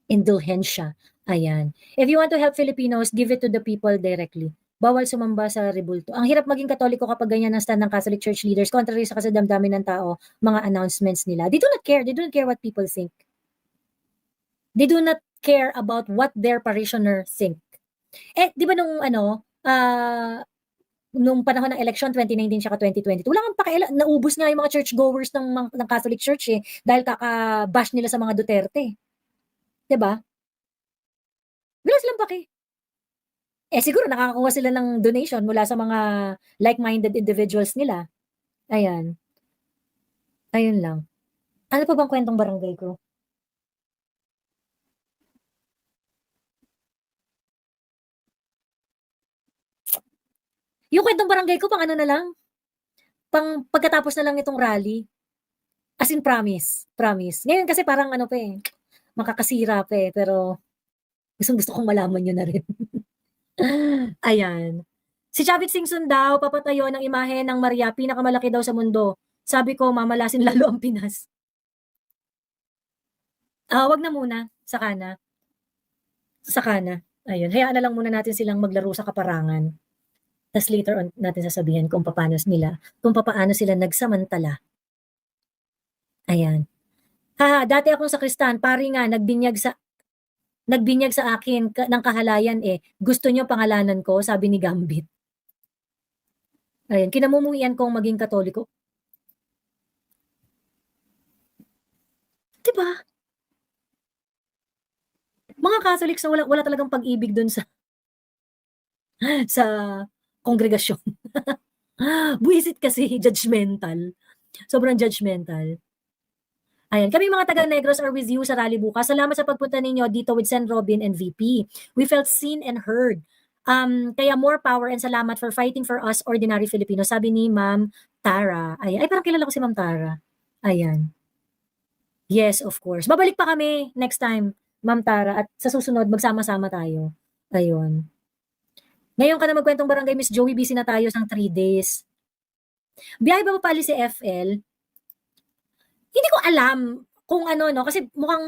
Indulhensya. Ayan. If you want to help Filipinos, give it to the people directly. Bawal sumamba sa rebulto. Ang hirap maging Katoliko kapag ganyan ang stand ng Catholic Church leaders, contrary sa kasadamdamin ng tao, mga announcements nila. They do not care. They don't care what people think. They do not care about what their parishioner think. Di ba nung nung panahon ng election 2019 tsaka 2022. Wala kang pakialam, naubos nga yung mga churchgoers ng Catholic Church eh dahil kaka-bash nila sa mga Duterte. 'Di ba? Wala silang paki. Siguro nakakakuha sila ng donation mula sa mga like-minded individuals nila. Ayan. Ayun lang. Ano pa bang kwentong barangay ko? Yung kwentong barangay ko pang ano na lang, pang pagkatapos na lang itong rally. As in promise, promise. Ngayon kasi parang ano pa eh, makakasira pa eh, pero gustong-gusto kong malaman yun na rin. Ayan. Si Chavit Singson daw, papatayo ng imahe ng Maria, pinakamalaki daw sa mundo. Sabi ko, mamalasin lalo ang Pinas. Wag na muna, saka na. Saka na. Ayun, hayaan na lang muna natin silang maglaro sa kaparangan. Tapos later on natin sasabihin kung paano sila nagsamantala. Ayan. Dati akong sakristan, pari nga, nagbinyag sa akin ng kahalayan eh. Gusto niyo pangalanan ko, sabi ni Gambit. Ayan, kinamumuhian kong maging Katoliko. Diba? Mga Catholics na wala talagang pag-ibig dun sa kongregasyon. Buwisit kasi, judgmental. Sobrang judgmental. Ayan, kami mga taga-Negros are with you sa rally bukas. Salamat sa pagpunta ninyo dito with Sen Robin and VP. We felt seen and heard. Kaya more power and salamat for fighting for us ordinary Filipinos. Sabi ni Ma'am Tara. Ayan. Ay, parang kilala ko si Ma'am Tara. Ayan. Yes, of course. Babalik pa kami next time, Ma'am Tara. At sa susunod, magsama-sama tayo. Ayun. Ngayon ka na magkwentong barangay, Miss Joey. Busy na tayo sang 3 days. Biyahe ba papali si FL? Hindi ko alam kung ano, no? Kasi mukhang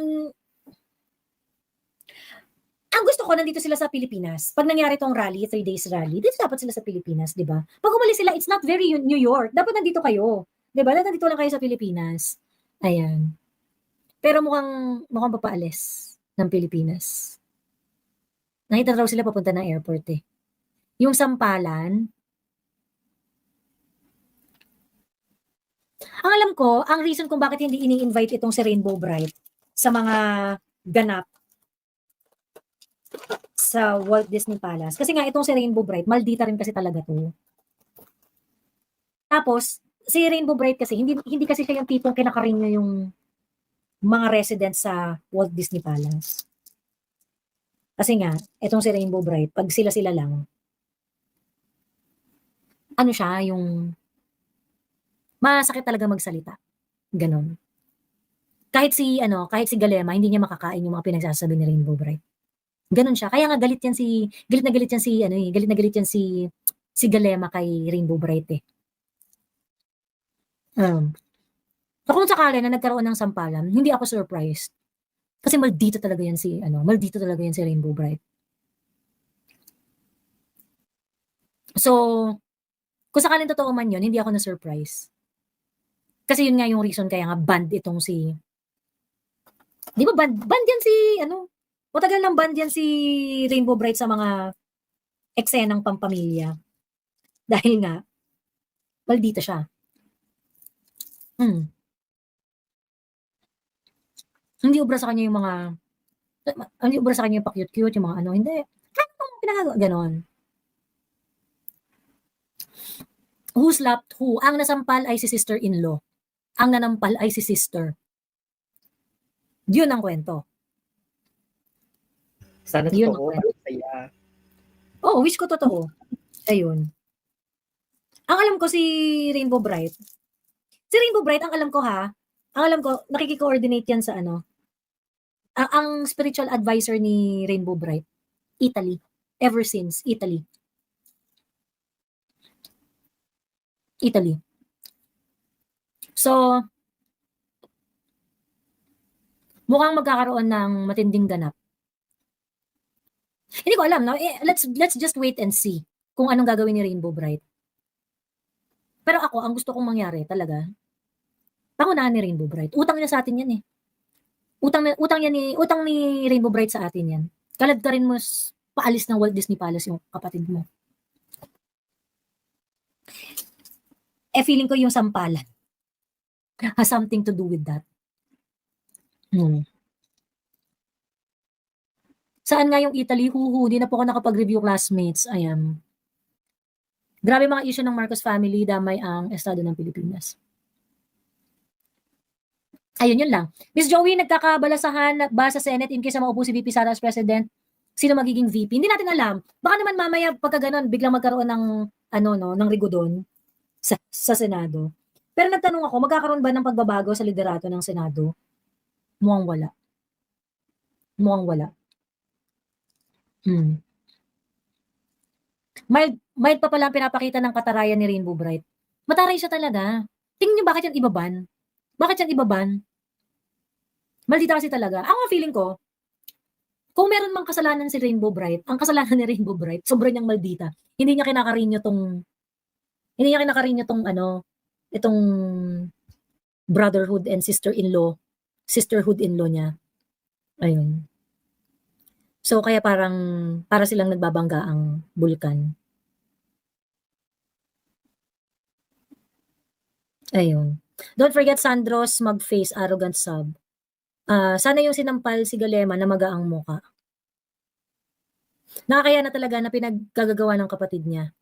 ang gusto ko, nandito sila sa Pilipinas. Pag nangyari tong rally, 3 days rally, dito dapat sila sa Pilipinas, di ba? Pag umalis sila, it's not very New York. Dapat nandito kayo. Di ba? Dapat nandito lang kayo sa Pilipinas. Ayan. Pero mukhang papaalis ng Pilipinas. Nakita raw sila papunta ng airport eh. Yung Sampalan, ang alam ko, ang reason kung bakit hindi ini-invite itong si Rainbow Bright sa mga ganap sa Walt Disney Palace. Kasi nga itong si Rainbow Bright, maldita rin kasi talaga to. Tapos, si Rainbow Bright kasi, hindi kasi siya yung tipong kinakarin niya yung mga residents sa Walt Disney Palace. Kasi nga, itong si Rainbow Bright, pag sila-sila lang, ano siya, yung masakit talaga magsalita. Ganon. Kahit si Galema, hindi niya makakain yung mga pinagsasabi ni Rainbow Bright. Ganon siya. Kaya nga galit na galit yan si Galema kay Rainbow Bright eh. So kung sakali na nagkaroon ng sampalan, hindi ako surprised. Kasi maldito talaga yan si Rainbow Bright. So, kung sakaling totoo man yun, hindi ako na-surprise. Kasi yun nga yung reason kaya nga banned itong si... Di ba banned yan si, matagal nang banned yan si Rainbow Bright sa mga eksenang pampamilya. Dahil nga, maldita siya. Hindi ubra sa kanya yung mga... Hindi ubra sa kanya yung pa-cute-cute, yung mga hindi. Ano pinagagawa? Ganon. Who slapped who? Ang nasampal ay si sister-in-law. Ang nanampal ay si sister. Yun ang kwento. Sana Yun totoo. ang kwento. Saya. Oo, wish ko totoo. Ayun. Ang alam ko si Rainbow Bright. Si Rainbow Bright, ang alam ko, nakiki-coordinate yan sa ang spiritual advisor ni Rainbow Bright, Italy. Ever since, Italy. So, mukhang magkakaroon ng matinding ganap. Hindi ko alam, no? Let's just wait and see kung anong gagawin ni Rainbow Bright. Pero ako, ang gusto kong mangyari talaga, pangunahan ni Rainbow Bright. Utang niya sa atin yan eh. Utang ni Rainbow Bright sa atin yan. Kalad ka rin mo paalis ng Walt Disney Palace yung kapatid mo. feeling ko yung sampalan has something to do with that. Saan nga yung Italy? Di na po ako nakapag-review, classmates. Ayan. Grabe mga issue ng Marcos family, damay ang estado ng Pilipinas. Ayun, yun lang. Miss Joey, nagkakabalasahan ba sa Senate in case na maupo si VP Sara as President? Sino magiging VP? Hindi natin alam. Baka naman mamaya pagka ganun, biglang magkaroon ng ng rigodon sa Senado. Pero nagtanong ako, magkakaroon ba ng pagbabago sa liderato ng Senado? Mukhang wala. Mukhang wala. Mild pa pala ang pinapakita ng katarayan ni Rainbow Bright. Mataray siya talaga. Tingnan niyo bakit yan ibaban? Bakit yan ibaban? Maldita kasi talaga. Ang feeling ko, kung meron mang kasalanan si Rainbow Bright, ang kasalanan ni Rainbow Bright, sobrang niyang maldita. Hindi niya kinakarinyo tong itong brotherhood and sisterhood-in-law niya. Ayun. So, kaya para silang nagbabangga ang bulkan. Ayun. Don't forget, Sandros, mag-face arrogant sub. Sana yung sinampal si Galema na magaang muka. Nakakaya na talaga na pinaggagawa ng kapatid niya.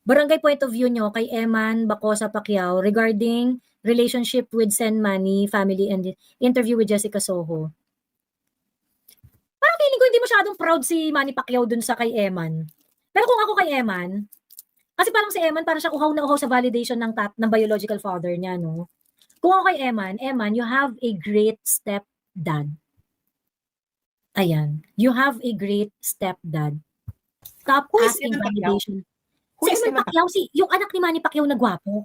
Barangay point of view nyo kay Eman Bacosa Pacquiao regarding relationship with Sen Manny family and interview with Jessica Soho. Parang feeling ko hindi masyadong proud si Manny Pacquiao dun sa kay Eman. Pero kung ako kay Eman, kasi parang si Eman, parang siya uhaw na uhaw sa validation ng biological father niya, no? Kung ako kay Eman, you have a great stepdad. Ayan. You have a great stepdad. Stop asking validation. Si Eman Pacquiao, yung anak ni Manny Pacquiao na gwapo.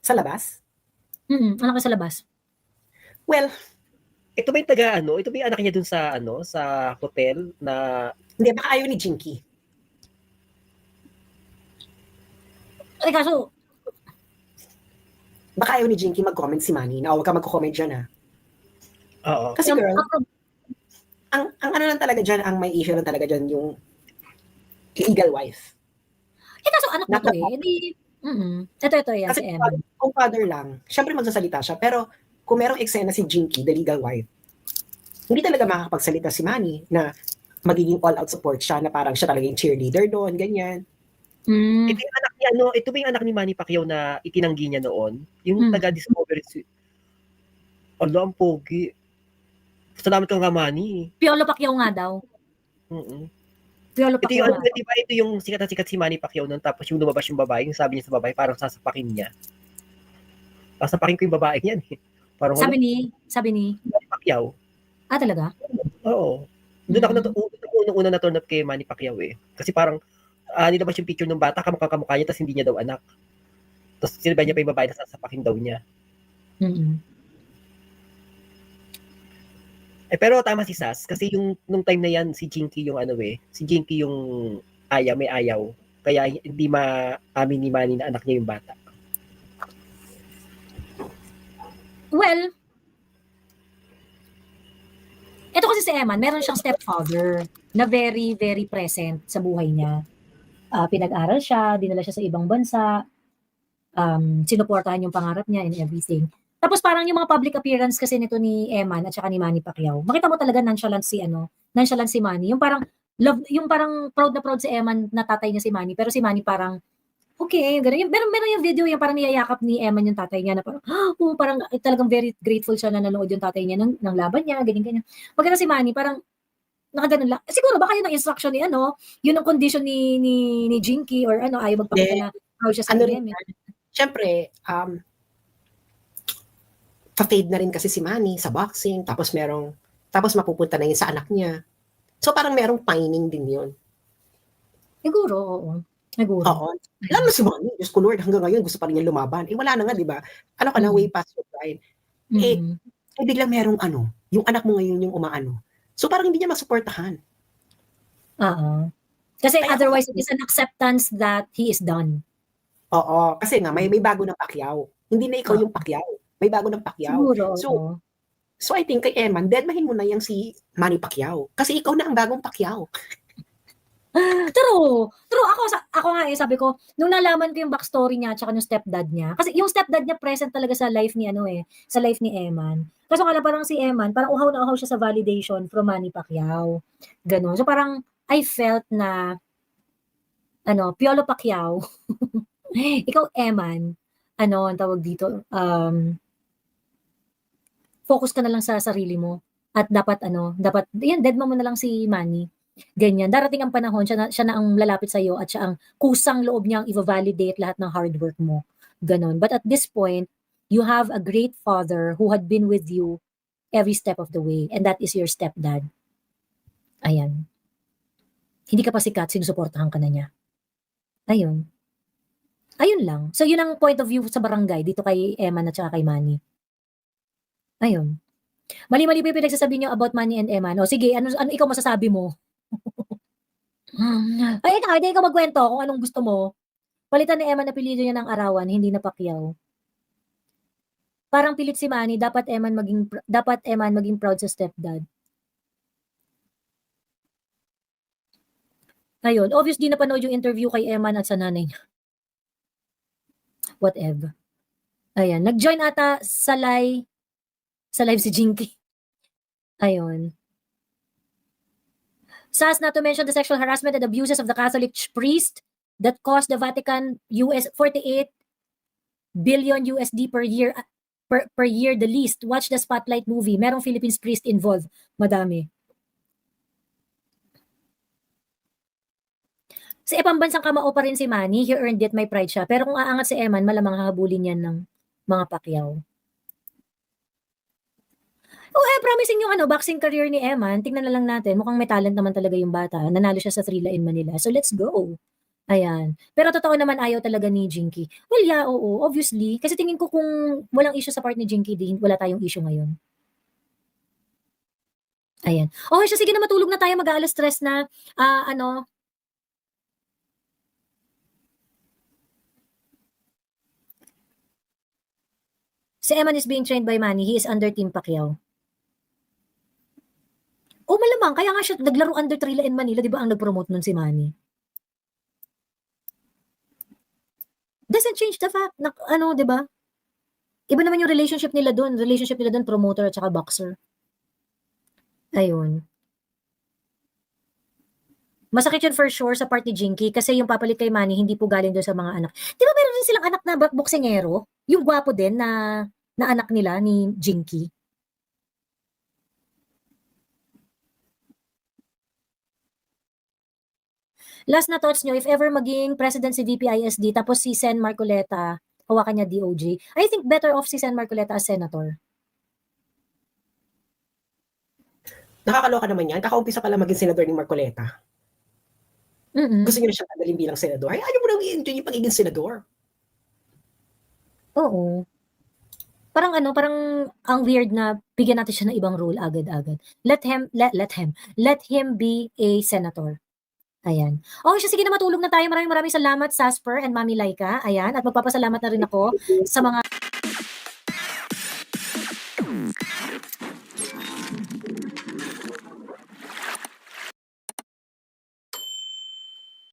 Sa labas? Anak sa labas. Well, ito ba yung ito ba yung anak niya dun sa sa hotel na hindi, baka ayaw ni Jinky. Ay, kaso, baka ayaw ni Jinky mag-comment si Manny na huwag ka mag-comment dyan, ha? Oo. Kasi girl, ang ano lang talaga dyan, ang may issue lang talaga dyan yung legal wife. kaso anak mo to eh. Ito yan Kasi si Eman. kung father lang, syempre magsasalita siya, pero kung merong eksena si Jinky, the legal wife, hindi talaga makakapagsalita si Manny na magiging all-out support siya, na parang siya talaga yung cheerleader doon, ganyan. Ito yung anak ni ito ba yung anak ni Manny Pacquiao na itinanggi niya noon? Yung taga-discovery ang pogi. Salamat kang Manny. Piolo Pacquiao nga daw. Piolo Pacquiao nga. Ito yung sikat na sikat si Manny Pacquiao noon, tapos yung lumabas yung babae, yung sabi niya sa babae, parang sasapakin niya. Sasapakin ko yung babae niyan eh. Parang Sabi ni Manny Pacquiao. talaga? Oo. Doon ako una na turn up kay Manny Pacquiao eh. Kasi parang nilabas yung picture ng bata, kamukha niya, tapos hindi niya daw anak. Tapos sinabay niya pa yung babae na sasapakin daw niya. Pero tama si Sas, kasi nung time na yan, si Jinky yung si Jinky yung may ayaw. Kaya hindi maamin ni Manny na anak niya yung bata. Well, ito kasi si Eman, meron siyang stepfather na very, very present sa buhay niya. Pinag-aral siya, dinala siya sa ibang bansa, sinuportahan yung pangarap niya and everything. Tapos parang yung mga public appearance kasi nito ni Eman at saka ni Manny Pacquiao, makita mo talaga nonchalant si Manny. Yung parang proud na proud si Eman na tatay niya si Manny, pero si Manny parang okay, gano'n. Meron yung video yung parang niyayakap ni Eman yung tatay niya na parang, parang talagang very grateful siya na nanood yung tatay niya ng laban niya, ganyan-ganyan. Pagkata si Manny, parang nakaganon lang. Siguro baka yun ang instruction ni yun ang condition ni Jinky or ayaw magpakita na proud siya sa game. Siyempre, pa-fade na rin kasi si Manny sa boxing, tapos mapupunta na yun sa anak niya. So parang merong pining din yun. Siguro, oo. Siguro. Oo. Alam mo si Manny, Diyos ko Lord, hanggang ngayon gusto pa rin niya lumaban. Wala na nga, di ba? Ano ka na, way past your prime. Biglang merong yung anak mo ngayon yung umaano. So parang hindi niya masuportahan. Oo. Kasi otherwise, it is an acceptance that he is done. Oo. Kasi nga, may bago ng Pacquiao. Hindi na ikaw yung Pacquiao. May bago ng Pacquiao. Siguro. So I think kay Eman, deadmahin mo na yung si Manny Pacquiao. Kasi ikaw na ang bagong Pacquiao. True. True. Ako nga sabi ko, nung nalaman ko yung backstory niya tsaka yung stepdad niya. Kasi yung stepdad niya present talaga sa life ni sa life ni Eman. Kaso nga lang parang si Eman, parang uhaw na uhaw siya sa validation from Manny Pacquiao. Ganon. So parang I felt na Piolo Pacquiao. Ikaw Eman, ang tawag dito, focus ka na lang sa sarili mo. At dapat yan, dead mo na lang si Manny. Ganyan. Darating ang panahon, siya na ang lalapit sa iyo at siya ang kusang loob niyang i-validate lahat ng hard work mo. Ganon. But at this point, you have a great father who had been with you every step of the way. And that is your stepdad. Ayan. Hindi ka pa sikat, sinusuportahan ka na niya. Ayun. Ayun lang. So, yun ang point of view sa barangay dito kay Eman at saka kay Manny. Ayun. Mali-mali pa yung pinagsasabi niyo about Manny and Eman. O sige, ano ikaw masasabi mo? Ay, hindi ikaw magkwento kung anong gusto mo. Palitan ni Eman apelyido niya ng Arawan, hindi na Pacquiao. Parang pilit si Manny, dapat Eman maging proud sa stepdad. Ayun, obviously napanood yung interview kay Eman at sa nanay niya. Whatever. Ayan, nag-join ata sa live si Jinky. Ayun. SAS not to mention the sexual harassment and abuses of the Catholic priest that cost the Vatican $48 billion per year per year the least. Watch the Spotlight movie. Merong Philippines priest involved. Madami. Sa pambansang kamao pa rin si Manny, he earned it, may pride siya. Pero kung aangat si Eman, malamang hahabulin yan ng mga Pacquiao. Promising yung boxing career ni Eman. Tingnan na lang natin. Mukhang may talent naman talaga yung bata. Nanalo siya sa Thrilla in Manila. So let's go. Ayan. Pero totoo naman ayaw talaga ni Jinky. Well, yeah, oo. Obviously. Kasi tingin ko kung walang issue sa part ni Jinky, wala tayong issue ngayon. Ayan. Okay siya, sige na matulog na tayo. Mag-aalas stress na. Si Eman is being trained by Manny. He is under Team Pacquiao. Malamang. Kaya nga siya naglaro under Thrilla in Manila. Di ba ang nag-promote nun si Manny? Doesn't change the fact na, di ba? Iba naman yung relationship nila doon. Relationship nila doon, promoter at saka boxer. Ayun. Masakit yun for sure sa part ni Jinky kasi yung papalit kay Manny hindi po galing doon sa mga anak. Di ba meron din silang anak na boksingero? Yung gwapo din na anak nila ni Jinky. Last na thoughts nyo, if ever maging president si VPISD tapos si Sen Marcoleta, hawakan niya DOJ, I think better off si Sen Marcoleta as senator. Nakakaloka naman yan. Kakaumpisa pa lang maging senador ni Marcoleta. Gusto niyo na siyang tagalin bilang senador. Ay, ayaw mo nang i-enjoy yung pagiging senador. Oo. Parang ang weird na bigyan natin siya ng ibang role agad-agad. Let him be a senator. Ayan. Siya, sige na matulog na tayo. Maraming salamat, Sasper and Mami Laika. Ayan. At magpapasalamat na rin ako sa mga